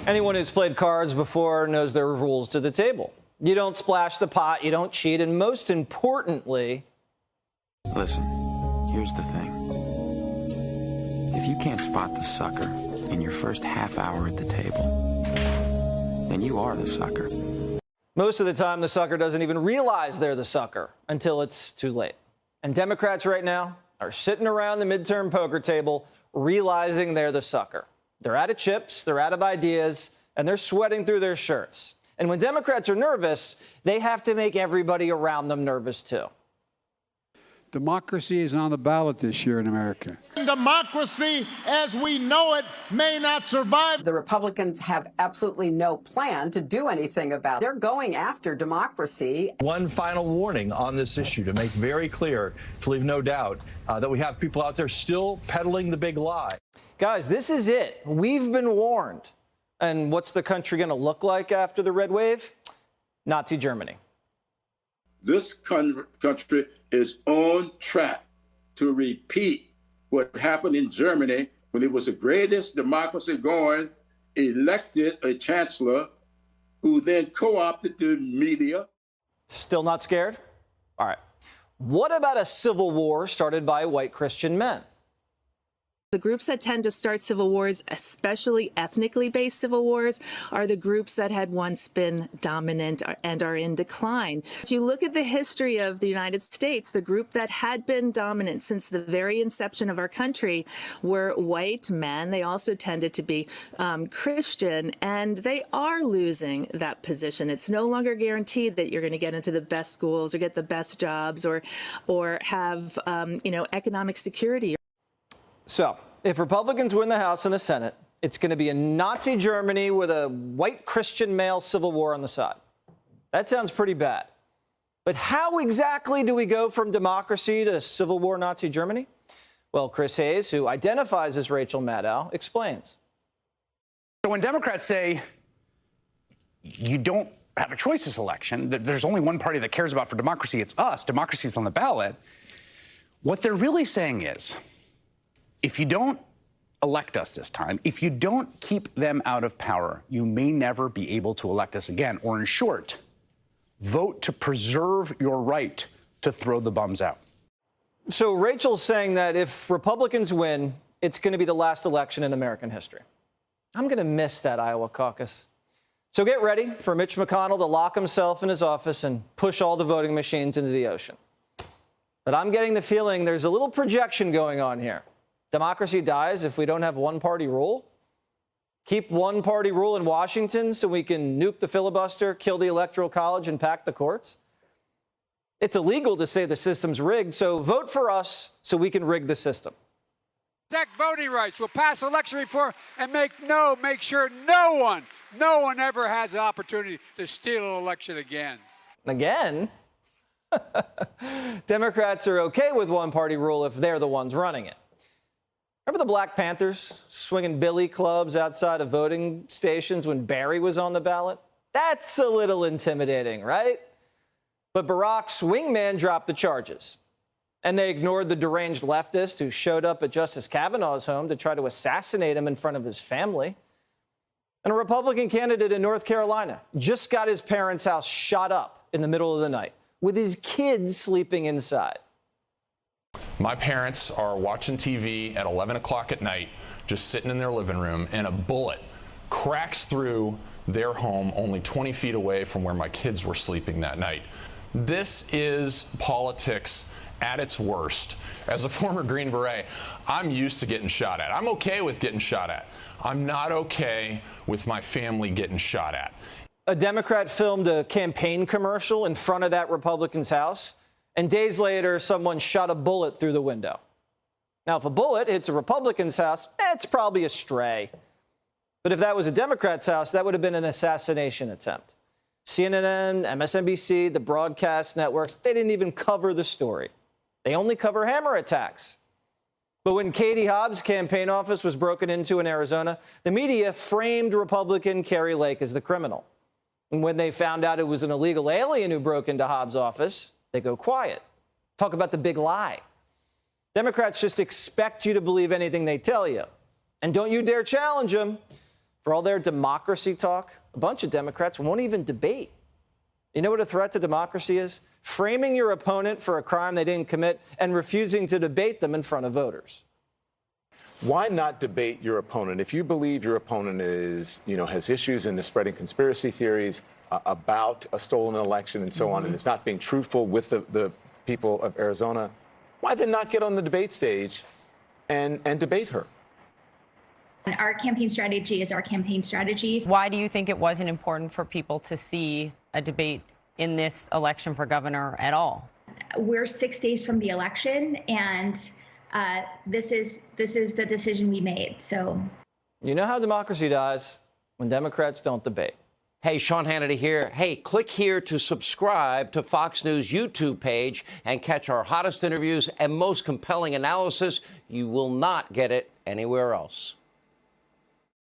Anyone who's played cards before knows there are rules to the table. You don't splash the pot, you don't cheat, and most importantly... Listen, here's the thing. If you can't spot the sucker in your first half hour at the table, then you are the sucker. Most of the time, the sucker doesn't even realize they're the sucker until it's too late. And Democrats right now are sitting around the midterm poker table realizing they're the sucker. They're out of chips, they're out of ideas, and they're sweating through their shirts. And when Democrats are nervous, they have to make everybody around them nervous, too. Democracy is on the ballot this year in America. Democracy, as we know it, may not survive. The Republicans have absolutely no plan to do anything about it. They're going after democracy. One final warning on this issue to make very clear, to leave no doubt, that we have people out there still peddling the big lie. Guys, this is it. We've been warned. And what's the country going to look like after the red wave? Nazi Germany. This country is on track to repeat what happened in Germany when it was the greatest democracy going, elected a chancellor who then co-opted the media. Still not scared? All right. What about a civil war started by white Christian men? The groups that tend to start civil wars, especially ethnically based civil wars, are the groups that had once been dominant and are in decline. If you look at the history of the United States, the group that had been dominant since the very inception of our country were white men. They also tended to be Christian, and they are losing that position. It's no longer guaranteed that you're going to get into the best schools or get the best jobs or have economic security. So, if Republicans win the House and the Senate, it's going to be a Nazi Germany with a white Christian male civil war on the side. That sounds pretty bad. But how exactly do we go from democracy to civil war Nazi Germany? Well, Chris Hayes, who identifies as Rachel Maddow, explains. So when Democrats say you don't have a choice this election, there's only one party that cares about for democracy, it's us, democracy's on the ballot, what they're really saying is, if you don't elect us this time, if you don't keep them out of power, you may never be able to elect us again. Or in short, vote to preserve your right to throw the bums out. So Rachel's saying that if Republicans win, it's going to be the last election in American history. I'm going to miss that Iowa caucus. So get ready for Mitch McConnell to lock himself in his office and push all the voting machines into the ocean. But I'm getting the feeling there's a little projection going on here. Democracy dies if we don't have one-party rule. Keep one-party rule in Washington so we can nuke the filibuster, kill the Electoral College, and pack the courts. It's illegal to say the system's rigged, so vote for us so we can rig the system. Protect voting rights. We'll pass election reform and make sure no one ever has the opportunity to steal an election again. Again? Democrats are okay with one-party rule if they're the ones running it. Remember the Black Panthers swinging billy clubs outside of voting stations when Barry was on the ballot? That's a little intimidating, right? But Barack's wingman dropped the charges. And they ignored the deranged leftist who showed up at Justice Kavanaugh's home to try to assassinate him in front of his family. And a Republican candidate in North Carolina just got his parents' house shot up in the middle of the night with his kids sleeping inside. My parents are watching TV at 11 o'clock at night, just sitting in their living room, and a bullet cracks through their home only 20 feet away from where my kids were sleeping that night. This is politics at its worst. As a former Green Beret, I'm used to getting shot at. I'm okay with getting shot at. I'm not okay with my family getting shot at. A Democrat filmed a campaign commercial in front of that Republican's house. And days later, someone shot a bullet through the window. Now, if a bullet hits a Republican's house, it's probably a stray. But if that was a Democrat's house, that would have been an assassination attempt. CNN, MSNBC, the broadcast networks, they didn't even cover the story. They only cover hammer attacks. But when Katie Hobbs' campaign office was broken into in Arizona, the media framed Republican Kari Lake as the criminal. And when they found out it was an illegal alien who broke into Hobbs' office, they go quiet. Talk about the big lie. Democrats just expect you to believe anything they tell you. And don't you dare challenge them. For all their democracy talk, a bunch of Democrats won't even debate. You know what a threat to democracy is? Framing your opponent for a crime they didn't commit and refusing to debate them in front of voters. Why not debate your opponent? If you believe your opponent is, has issues and is spreading conspiracy theories about a stolen election and so on, and is not being truthful with the people of Arizona, why then not get on the debate stage and debate her? And our campaign strategy is our campaign strategy. Why do you think it wasn't important for people to see a debate in this election for governor at all? We're 6 days from the election, and this is the decision we made. So, you know how democracy dies? When Democrats don't debate. Hey, Sean Hannity here. Hey, click here to subscribe to Fox News YouTube page and catch our hottest interviews and most compelling analysis. You will not get it anywhere else.